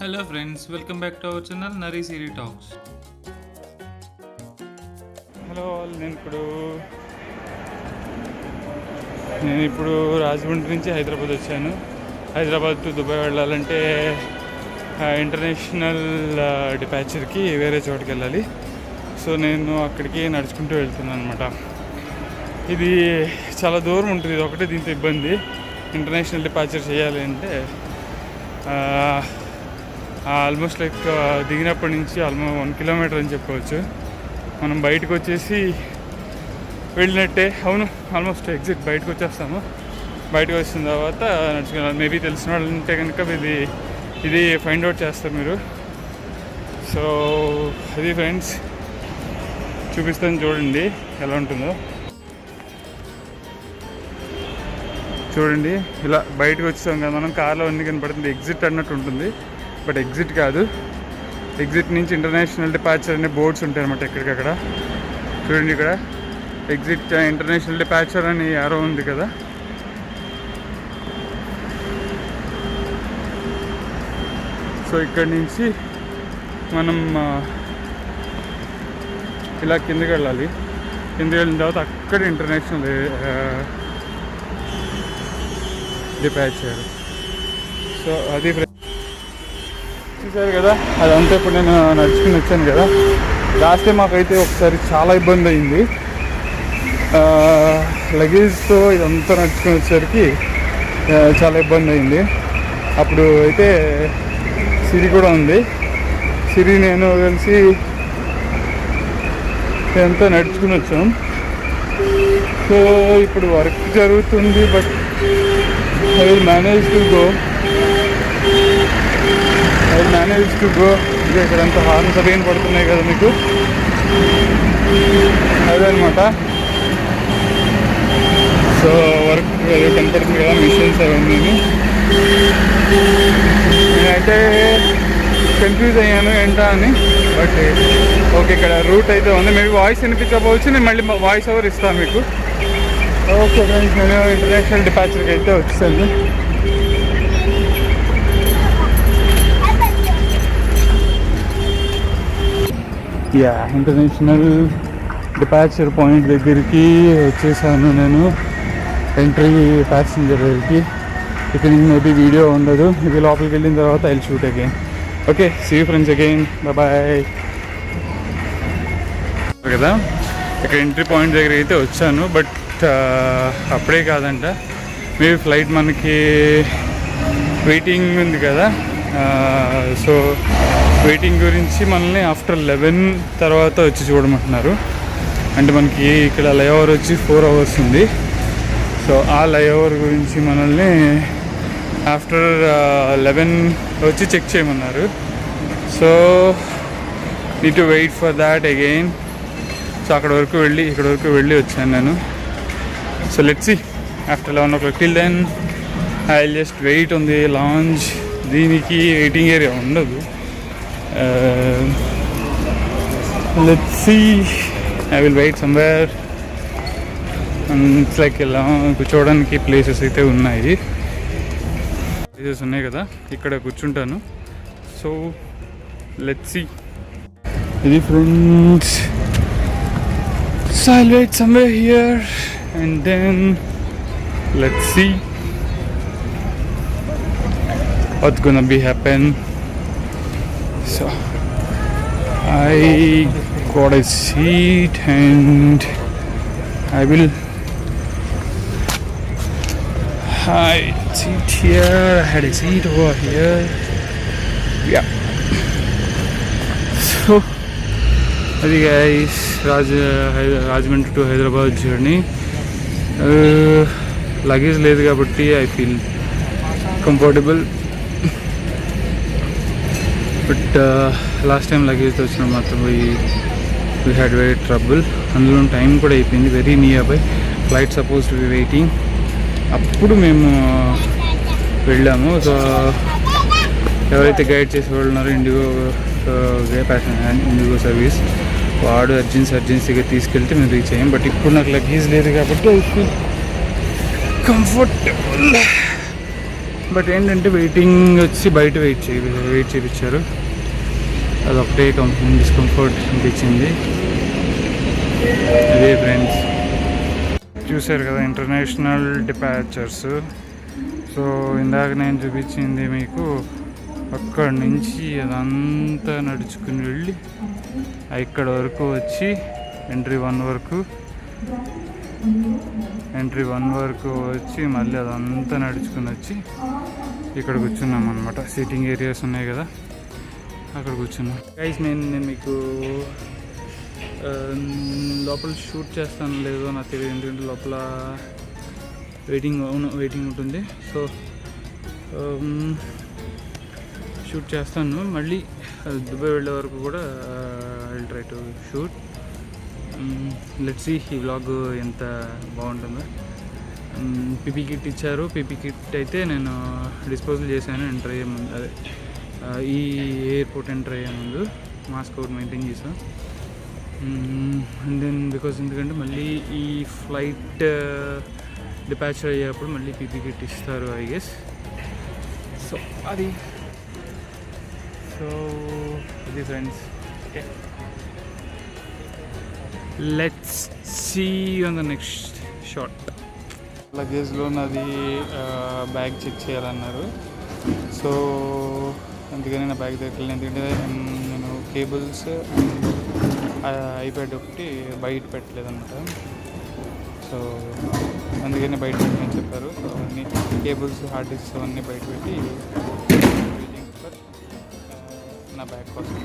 Hello friends, welcome back to our channel Nari Siri talks. Hello all, నేను ఇప్పుడు రాజమండ్రి నుంచి హైదరాబాద్ వచ్చాను. హైదరాబాద్ టు దుబాయ్ వెళ్ళాలంటే ఇంటర్నేషనల్ డిపాచర్కి వేరే చోటుకి వెళ్ళాలి. సో నేను అక్కడికి నడుచుకుంటూ వెళ్తున్నాను అనమాట. ఇది చాలా దూరం ఉంటుంది, ఇది ఒకటే దీంతో ఇబ్బంది. ఇంటర్నేషనల్ డిపాచర్ చేయాలి అంటే ఆల్మోస్ట్ లైక్ దిగినప్పటి నుంచి ఆల్మోస్ట్ 1 కిలోమీటర్ అని చెప్పవచ్చు. మనం బయటకు వచ్చేసి వెళ్ళినట్టే. అవును, ఆల్మోస్ట్ ఎగ్జిట్ బయటకు వచ్చేస్తాము. బయటకు వచ్చిన తర్వాత నడుచుకున్నాను. మేబీ తెలిసిన వాళ్ళు ఉంటే కనుక ఇది ఫైండ్ అవుట్ చేస్తారు మీరు. సో అది ఫ్రెండ్స్, చూపిస్తాను చూడండి ఎలా ఉంటుందో. చూడండి, ఇలా బయటకు వచ్చాం కదా మనం. కార్లో అన్నీ కనపడుతుంది, ఎగ్జిట్ అన్నట్టు ఉంటుంది. బట్ ఎగ్జిట్ కాదు, ఎగ్జిట్ నుంచి ఇంటర్నేషనల్ డిపాచర్ అనే బోర్డ్స్ ఉంటాయి అన్నమాట ఎక్కడికక్కడ. చూడండి, ఇక్కడ ఎగ్జిట్ ఇంటర్నేషనల్ డిపాచర్ అని యారో ఉంది కదా. సో ఇక్కడి నుంచి మనం ఇలా కిందకి వెళ్ళాలి. కిందకి వెళ్ళిన తర్వాత అక్కడ ఇంటర్నేషనల్ డిపాచర్. సో అది చూసారు కదా, అదంతా ఇప్పుడు నేను నడుచుకుని వచ్చాను కదా. లాస్ట్ టైం మాకైతే ఒకసారి చాలా ఇబ్బంది అయింది. లగేజ్తో ఇదంతా నడుచుకుని వచ్చేసరికి చాలా ఇబ్బంది అయింది. అప్పుడు అయితే సిరి కూడా ఉంది. సిరి నేను కలిసి ఇదంతా నడుచుకుని వచ్చాం. సో ఇప్పుడు వర్క్ జరుగుతుంది, but I will manage to go. ఇంకా ఇక్కడంతా హార్న్స్ అవేం పడుతున్నాయి కదా మీకు, అదనమాట. సో వర్క్ కనపడుతుంది కదా, మిషన్స్ అవన్నీ. నేనైతే కన్ఫ్యూజ్ అయ్యాను ఏంటా అని. బట్ ఓకే, ఇక్కడ రూట్ అయితే ఉంది. మేబీ వాయిస్ వినిపించకపోవచ్చు, నేను మళ్ళీ వాయిస్ ఓవర్ ఇస్తాను మీకు. ఓకే ఫ్రెండ్స్, నేను ఇంటర్నేషనల్ డిపాచర్కి అయితే వచ్చేసాను. ఇంటర్నేషనల్ డిపాచర్ పాయింట్ దగ్గరికి వచ్చేసాను నేను, ఎంట్రీ ప్యాసింజర్ దగ్గరికి. ఇక్కడ నుంచి మేబీ వీడియో ఉండదు, ఇది లోపలికి వెళ్ళిన తర్వాత I will shoot again. Okay, see you friends again, bye. కదా, ఇక్కడ ఎంట్రీ పాయింట్ దగ్గర అయితే వచ్చాను. బట్ అప్పుడే కాదంట, మేబీ ఫ్లైట్ మనకి వెయిటింగ్ ఉంది కదా. సో వెయిటింగ్ గురించి మనల్ని ఆఫ్టర్ 11 తర్వాత వచ్చి చూడమంటున్నారు. అంటే మనకి ఇక్కడ లేఓవర్ వచ్చి 4 hours ఉంది. సో ఆ లేఓవర్ గురించి మనల్ని ఆఫ్టర్ 11 వచ్చి చెక్ చేయమన్నారు. So need to wait for that again. So ఇక్కడ వరకు వెళ్ళి వచ్చాను నేను. So let's see after 11 o'clock. Till then I will just wait on the lounge. దీనికి వెయిటింగ్ ఏరియా ఉండదు. Let's see. I will wait somewhere. It's like ఇలా కూర్చోవడానికి places అయితే ఉన్నాయి కదా, ఇక్కడ కూర్చుంటాను. So let's see. ఇది friends, so I'll wait somewhere here and then let's see what's gonna be happen. So I got a seat and I sit here. I had a seat over here. Yeah. So అది guys, Rajahmundry to Hyderabad journey. Luggage లేదు కాబట్టి I feel comfortable. But last time లగేజ్తో వచ్చిన మాత్రం we had very trouble. అందులో time కూడా అయిపోయింది, very near by. Flight suppose to be waiting. అప్పుడు మేము వెళ్ళాము. సో ఎవరైతే గైడ్ చేసి ఉన్నారో ఇండిగో సర్వీస్, వాడు అర్జెన్సీగా తీసుకెళ్తే మేము రీచ్ అయ్యాం. బట్ ఇప్పుడు నాకు లగేజ్ లేదు కాబట్టి ఐ ఫీల్ కంఫర్టబుల్. బట్ ఏంటంటే వెయిటింగ్ వచ్చి బయట వెయిట్ చేయించారు. అదొకటే డిస్కంఫర్ట్ అనిపించింది. అదే ఫ్రెండ్స్, చూశారు కదా ఇంటర్నేషనల్ డిపాచర్స్. సో ఇందాక నేను చూపించింది మీకు అక్కడి నుంచి అదంతా నడుచుకుని వెళ్ళి ఇక్కడ వరకు వచ్చి ఎంట్రీ 1 వరకు వచ్చి మళ్ళీ అదంతా నడుచుకుని వచ్చి ఇక్కడ కూర్చున్నాం అనమాట. సీటింగ్ ఏరియాస్ ఉన్నాయి కదా, అక్కడ కూర్చున్నాం. గైస్ నేను మీకు లోపల షూట్ చేస్తాను లేదో నాకు తెలియదు, ఎందుకంటే లోపల వెయిటింగ్ ఉంటుంది. సో షూట్ చేస్తాను. మళ్ళీ దుబాయ్ వెళ్ళే వరకు కూడా I try to shoot. Let's see ఈ వ్లాగ్ ఎంత బాగుంటుందో. పీపీ కిట్ ఇచ్చారు. పీపీ కిట్ అయితే నేను డిస్పోజల్ చేశాను ఎంటర్ అయ్యే ముందు, అదే ఈ ఎయిర్పోర్ట్ ఎంటర్ అయ్యే ముందు మాస్క్ అవుట్ మెయింటైన్ చేశాను. అండ్ దెన్ ఎందుకంటే మళ్ళీ ఈ ఫ్లైట్ డిపాచర్ అయ్యేప్పుడు మళ్ళీ పీపీ కిట్ ఇస్తారు ఐ గెస్. సో అది friends, okay, let's see on the next shot. లగేజ్లో నాది బ్యాగ్ చెక్ చేయాలన్నారు. సో అందుకని నా బ్యాగ్ దగ్గర, ఎందుకంటే నేను కేబుల్స్ ఐప్యాడ్ ఒకటి బయట పెట్టలేదన్నమాట. సో అందుకని బయట పెట్టమని చెప్పారు. సో అన్ని కేబుల్స్, హార్డ్ డిస్క్స్ అవన్నీ బయట పెట్టి వెయిటింగ్ ఫర్ నా బ్యాగ్ కోసం.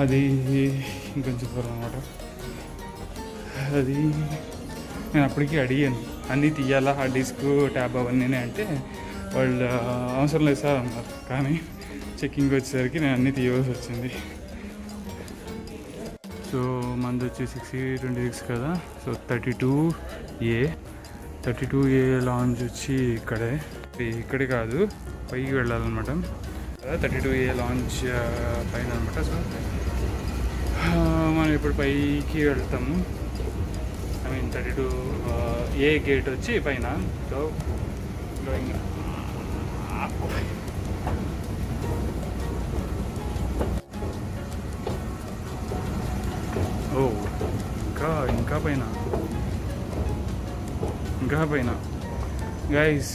అది ఇంకొంచెం దూరం అనమాట. అది నేను అప్పటికి అడిగాను, అన్నీ తీయాలా హార్డ్ డిస్క్, ట్యాబ్ అవన్నీ అంటే వాళ్ళు అవసరం లేదు సార్ అన్నారు. కానీ చెక్కింగ్ వచ్చేసరికి నేను అన్నీ తీయవలసి వచ్చింది. సో మంది వచ్చి 6026 కదా. సో 32A లాంచ్ వచ్చి ఇక్కడే కాదు, పైకి వెళ్ళాలన్నమాట. 32A లాంచ్ పైన అనమాట. సో మనం ఇప్పుడు పైకి వెళ్తాము. ఐ మీన్ 32A గేట్ వచ్చి పైన. So going. ఓ ఇంకా పైన గైస్,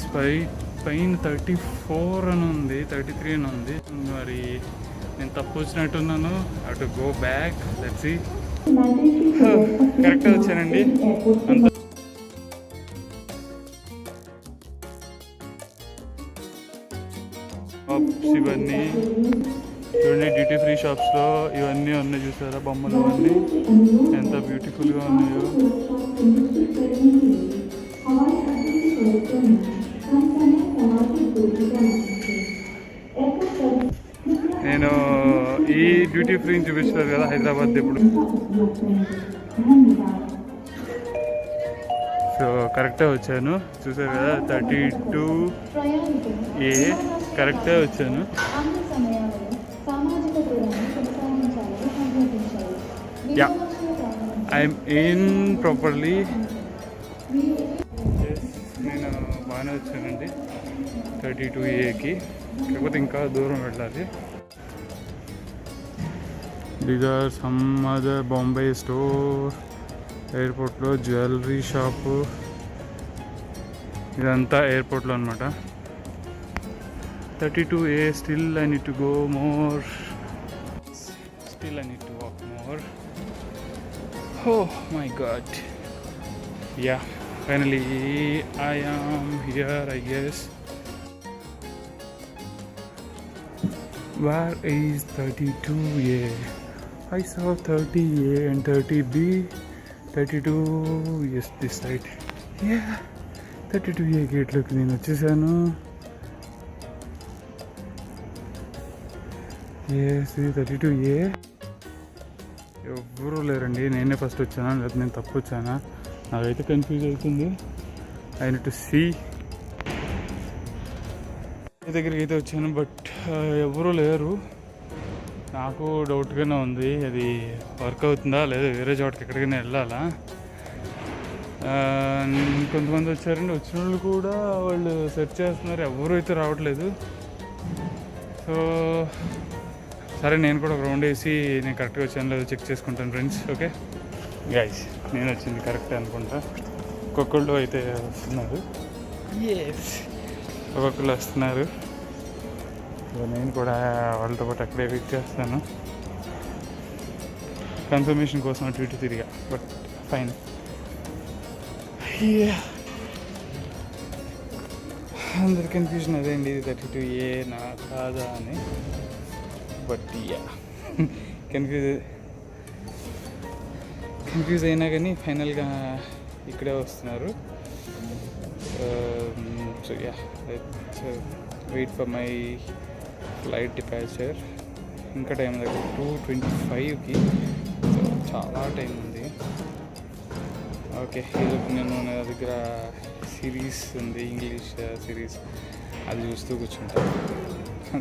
పైన 34 అని ఉంది, 33 అని ఉంది. మరి నేను తప్పు వచ్చినట్టున్నాను. అటు గో బ్యాక్, లెట్స్ సీ. కరెక్ట్గా వచ్చానండి. అంత షాప్స్ ఇవన్నీ చూడండి, డ్యూటీ ఫ్రీ షాప్స్లో ఇవన్నీ ఉన్నాయి చూసారా, బొమ్మలు అన్నీ ఎంత బ్యూటిఫుల్గా ఉన్నాయో. నేను ఈ డ్యూటీ ఫ్రీ చూపిస్తారు కదా హైదరాబాద్ ఇప్పుడు. సో కరెక్ట్గా వచ్చాను, చూసారు కదా 32A కరెక్ట్గా వచ్చాను. Yeah, I'm in properly. నేను బాగానే వచ్చానండి 32Aకి, కాకపోతే ఇంకా దూరం వెళ్ళాలి. These are some other Bombay store. ఎయిర్పోర్ట్లో జ్యువెలరీ షాపు, ఇదంతా ఎయిర్పోర్ట్లో అనమాట. 32A. Still I need to go more. Still I need to walk more. Oh my god. Yeah, finally I am here, I guess. Where is 32A? I saw 30A and 30B. 32, yes, this side. Yeah, 32A gate look నేను వచ్చేసాను. Yes, ఇది 32A. ఎవ్వరూ లేరండి, నేనే first వచ్చానా లేదా నేను తప్పు వచ్చానా నాకైతే కన్ఫ్యూజ్ అవుతుంది. I need to see. దగ్గరికి అయితే వచ్చాను బట్ ఎవరూ లేరు. నాకు డౌట్గానే ఉంది, అది వర్క్ అవుతుందా లేదా వేరే చోటకి ఎక్కడికైనా వెళ్ళాలా. కొంతమంది వచ్చారండి, వచ్చిన వాళ్ళు కూడా వాళ్ళు సెర్చ్ చేస్తున్నారు, ఎవరు అయితే రావట్లేదు. సో సరే, నేను కూడా ఒక రౌండ్ వేసి నేను కరెక్ట్గా వచ్చాను లేదో చెక్ చేసుకుంటాను ఫ్రెండ్స్. ఓకే గైస్, నేను వచ్చింది కరెక్టే అనుకుంటా. ఒక్కొక్కళ్ళు అయితే వస్తున్నారు, ఒక్కొక్కళ్ళు వస్తున్నారు. సో నేను కూడా వాళ్ళతో పాటు అక్కడే వెయిట్ చేస్తాను. కన్ఫర్మేషన్ కోసం అటు ఇటు తిరిగా, బట్ ఫైన్. అందరి కన్ఫ్యూజన్ అదే అండి, 32A నా కాదా అని. బట్ కన్ఫ్యూజ్ అయినా కానీ ఫైనల్గా ఇక్కడే వస్తున్నారు. So wait for my flight departure. ఇంకా టైం దగ్గర 2:25కి, సో చాలా టైం ఉంది. ఓకే, ఈలోపు నేను నా దగ్గర సిరీస్ ఉంది, ఇంగ్లీష్ సిరీస్, అది చూస్తూ కూర్చుంటాను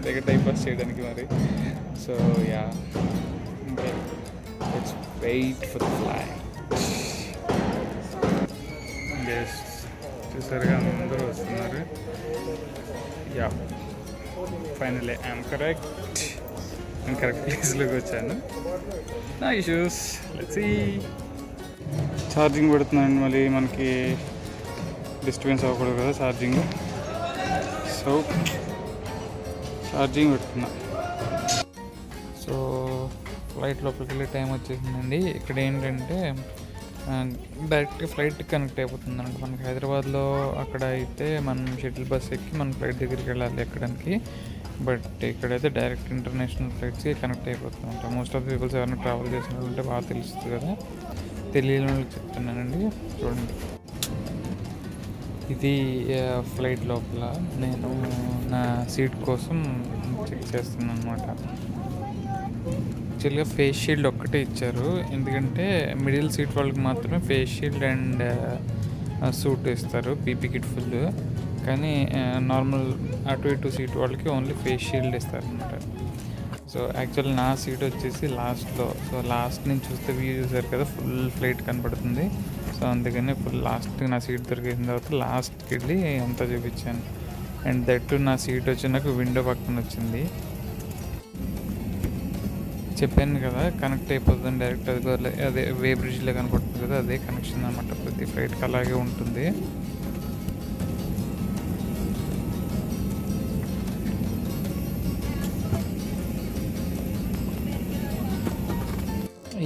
దగ్గర టైం పాస్ చేయడానికి మరి. So okay, let's wait for the flight. చూసారుగా అందరూ వస్తున్నారు. ఫైనల్లీ ఐఎమ్ కరెక్ట్, నేను కరెక్ట్ ప్లేస్లోకి వచ్చాను. నా ఇష్యూస్. Let's see. ఛార్జింగ్ పెడుతున్నాను, మళ్ళీ మనకి డిస్టర్బెన్స్ అవ్వకూడదు కదా ఛార్జింగ్. సో ఛార్జింగ్ పెడుతున్నా. సో ఫ్లైట్ లోపలికి వెళ్ళే టైం వచ్చేసిందండి. ఇక్కడ ఏంటంటే డైరెక్ట్గా ఫ్లైట్ కనెక్ట్ అయిపోతుంది అంటే మనకి హైదరాబాద్లో అక్కడ అయితే మనం షటిల్ బస్ ఎక్కి మన ఫ్లైట్ దగ్గరికి వెళ్ళాలి ఎక్కడానికి. బట్ ఇక్కడైతే డైరెక్ట్ ఇంటర్నేషనల్ ఫ్లైట్స్కి కనెక్ట్ అయిపోతుంది అంట. మోస్ట్ ఆఫ్ ది పీపుల్స్ ఎవరైనా ట్రావెల్ చేసిన వాళ్ళు ఉంటే బాగా తెలుస్తుంది కదా, తెలియని వాళ్ళకి చెప్తున్నానండి. చూడండి, ఇది ఫ్లైట్ లోపల నేను నా సీట్ కోసం చెక్ చేస్తున్నాను అనమాట. యాక్చువల్గా ఫేస్ షీల్డ్ ఒక్కటే ఇచ్చారు, ఎందుకంటే మిడిల్ సీట్ వాళ్ళకి మాత్రమే ఫేస్ షీల్డ్ అండ్ సూట్ ఇస్తారు, పీపీ కిట్ ఫుల్. కానీ నార్మల్ అటు ఇటు సీట్ వాళ్ళకి ఓన్లీ ఫేస్ షీల్డ్ ఇస్తారు అనమాట. సో యాక్చువల్ నా సీట్ వచ్చేసి లాస్ట్లో. సో లాస్ట్ నుంచి చూస్తే వ్యూ చూసారు కదా, ఫుల్ ఫ్లైట్ కనపడుతుంది. సో అందుకని ఫుల్ లాస్ట్ నా సీట్ దొరికిన తర్వాత లాస్ట్కి వెళ్ళి అంతా చూపించాను. అండ్ దట్ నా సీట్ వచ్చి నాకు విండో పక్కన వచ్చింది. చెప్పాను కదా కనెక్ట్ అయిపోతుంది డైరెక్ట్, అదే వే బ్రిడ్జ్లో కనపడుతుంది కదా, అదే కనెక్షన్ అనమాట. ప్రతి ఫ్లైట్కి అలాగే ఉంటుంది.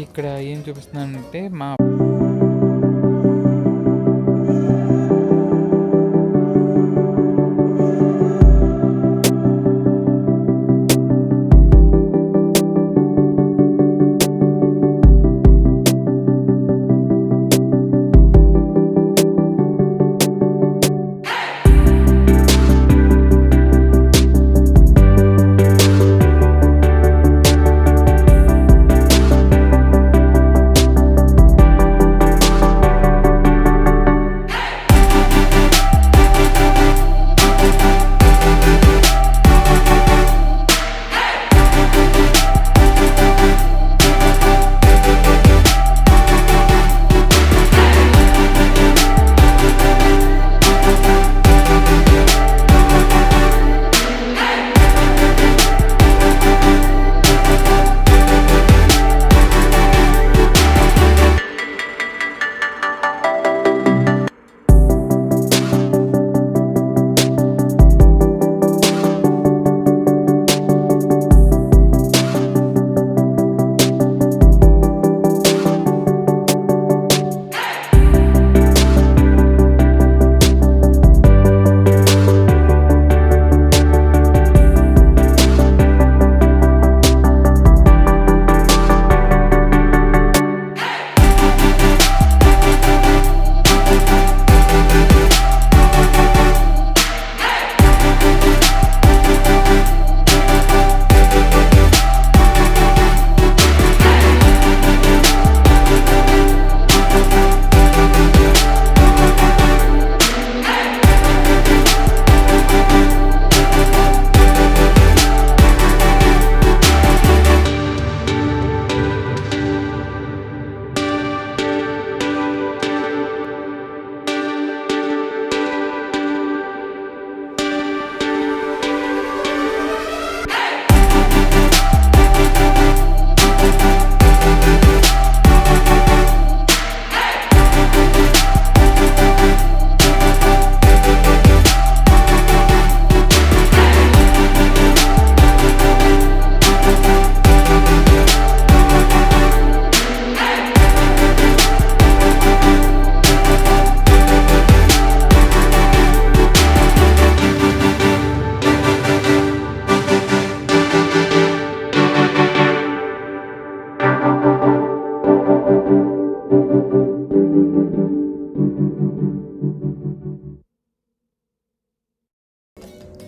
ఇక్కడ ఏం చూపిస్తున్నానంటే మా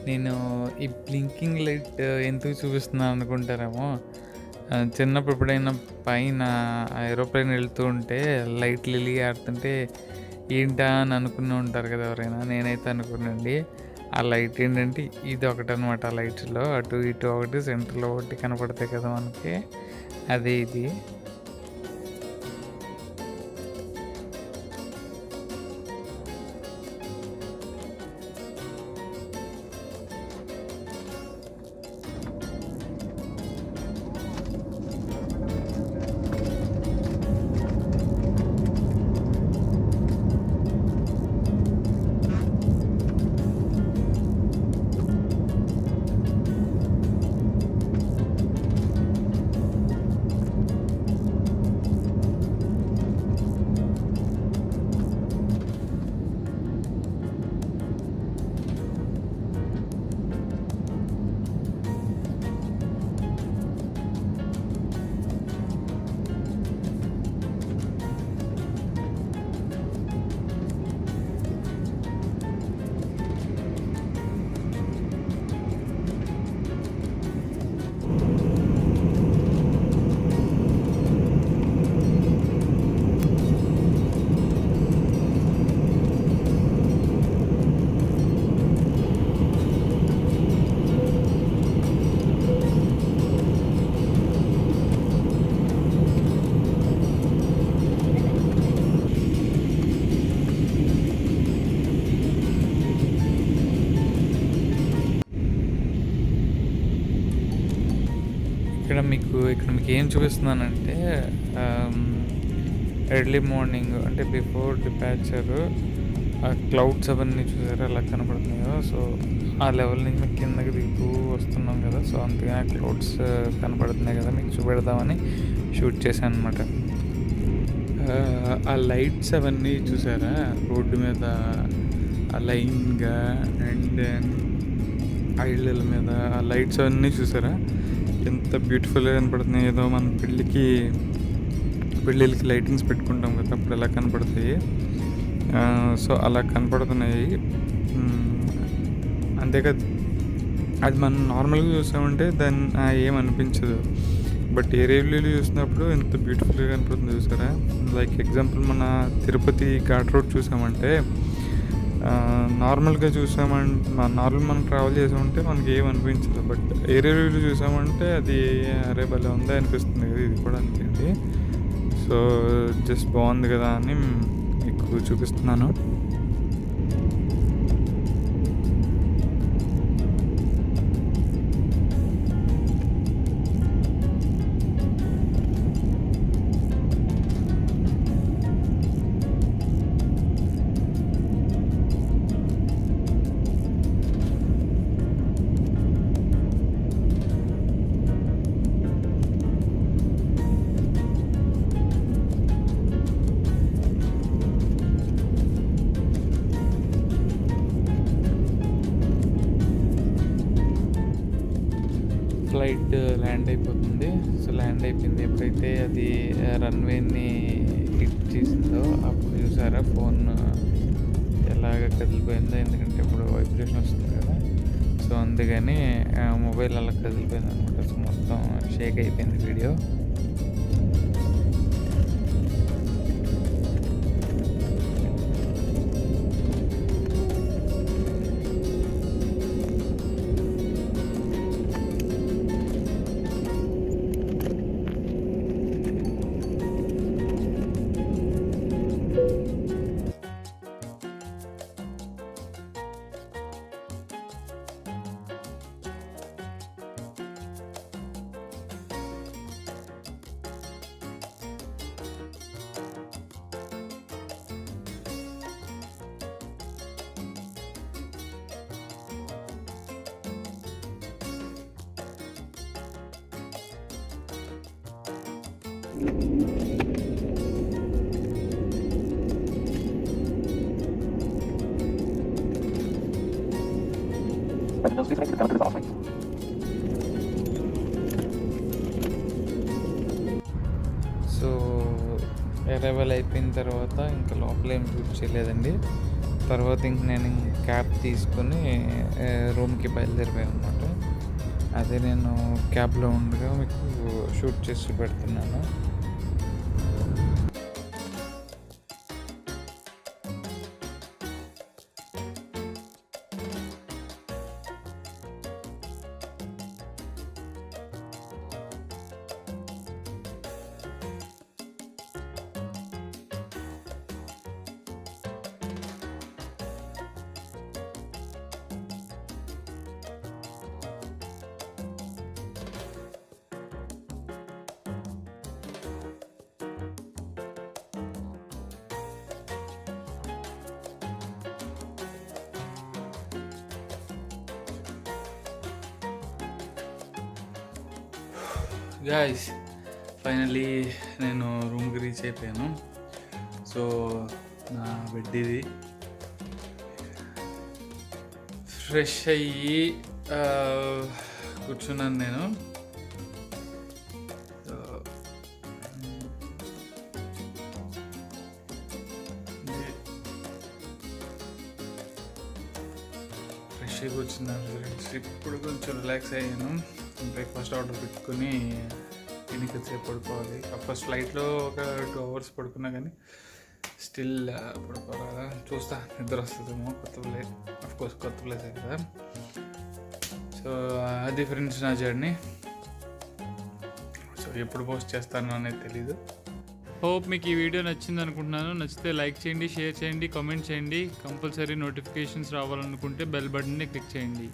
నేను ఈ బ్లింకింగ్ లైట్ ఎందుకు చూపిస్తున్నాను అనుకుంటారేమో. చిన్నప్పుడు ఎప్పుడైనా పైన ఏరోప్లేన్ వెళ్తూ ఉంటే లైట్లు వెలిగి ఆడుతుంటే ఏంటా అని అనుకుని ఉంటారు కదా ఎవరైనా. నేనైతే అనుకున్నాండి ఆ లైట్ ఏంటంటే ఇది ఒకటి అనమాట. ఆ లైట్స్లో అటు ఇటు ఒకటి సెంటర్లో ఒకటి కనపడతాయి కదా మనకి, అదే ఇది. ఇక్కడ మీకు ఏం చూపిస్తున్నానంటే ఎర్లీ మార్నింగ్ అంటే బిఫోర్ డిపాచర్ ఆ క్లౌడ్స్ అవన్నీ చూసారా ఎలా కనపడుతున్నాయో. సో ఆ లెవెల్ నుంచి మీకు కిందకి దిగుతూ వస్తున్నాం కదా, సో అందుకని ఆ క్లౌడ్స్ కనపడుతున్నాయి కదా మీకు చూపెడదామని షూట్ చేశాను అనమాట. ఆ లైట్స్ అవన్నీ చూసారా రోడ్డు మీద ఆ లైన్గా, అండ్ ఐళ్ళ మీద ఆ లైట్స్ అవన్నీ చూసారా ఎంత బ్యూటిఫుల్గా కనపడుతున్నాయి. ఏదో మన పెళ్ళిళ్ళకి లైటింగ్స్ పెట్టుకుంటాం కదా అప్పుడు ఎలా కనపడతాయి, సో అలా కనపడుతున్నాయి. అంతేకాదు అది మనం నార్మల్గా చూసామంటే దాన్ని ఏమనిపించదు, బట్ ఏరియాలో చూసినప్పుడు ఎంత బ్యూటిఫుల్గా కనపడుతుంది చూసారా. లైక్ ఎగ్జాంపుల్ మన తిరుపతి ఘాట్ రోడ్ చూసామంటే నార్మల్గా నార్మల్ మనం ట్రావెల్ చేసామంటే మనకి ఏమనిపించదు, బట్ ఏరియా వ్యూలో చూసామంటే అది అరే భలే ఉందా అనిపిస్తుంది కదా. ఇది కూడా అంతే. సో జస్ట్ బాగుంది కదా అని మీకు చూపిస్తున్నాను. ఫ్లైట్ ల్యాండ్ అయిపోతుంది. సో ల్యాండ్ అయిపోయింది. ఎప్పుడైతే అది రన్వేని హిట్ చేసిందో అప్పుడు చూసారా ఫోన్ ఎలాగ కదిలిపోయిందో, ఎందుకంటే ఇప్పుడు వైబ్రేషన్ వస్తుంది కదా, సో అందుకని మొబైల్ అలా కదిలిపోయింది అనమాట. సో మొత్తం షేక్ అయిపోయింది వీడియో. సో అరైవల్ అయిపోయిన తర్వాత ఇంకా లోపల ఏం షూట్ చేయలేదండి. తర్వాత ఇంక నేను క్యాబ్ తీసుకొని రూమ్కి బయలుదేరిపోయాను అనమాట. అదే నేను క్యాబ్లో ఉండగా మీకు షూట్ చేసి పెడుతున్నాను. గాయ్స్, ఫైనలీ నేను రూమ్కి రీచ్ అయిపోయాను. సో నా బెడ్ ఇది. ఫ్రెష్ అయ్యి కూర్చున్నాను నేను. ఫ్రెష్ అయ్యి కూర్చున్నాను. ఇప్పుడు కొంచెం రిలాక్స్ అయ్యాను. బ్రేక్ఫాస్ట్ ఆర్డర్ పెట్టుకుని దీనికి సేపు పడుకోవాలి. ఫస్ట్ ఫ్లైట్లో ఒక 2 hours పడుకున్నా కానీ స్టిల్ పడుకోవాలి కదా. చూస్తా నిద్ర వస్తుందేమో. కొత్త ప్లేసే కదా. సో అది ఫ్రెండ్స్ నా జర్నీ. సో ఎప్పుడు పోస్ట్ చేస్తాను అనేది తెలీదు. హోప్ మీకు ఈ వీడియో నచ్చింది అనుకుంటున్నాను. నచ్చితే లైక్ చేయండి, షేర్ చేయండి, కామెంట్ చేయండి. కంపల్సరీ నోటిఫికేషన్స్ రావాలనుకుంటే బెల్ బటన్ని క్లిక్ చేయండి.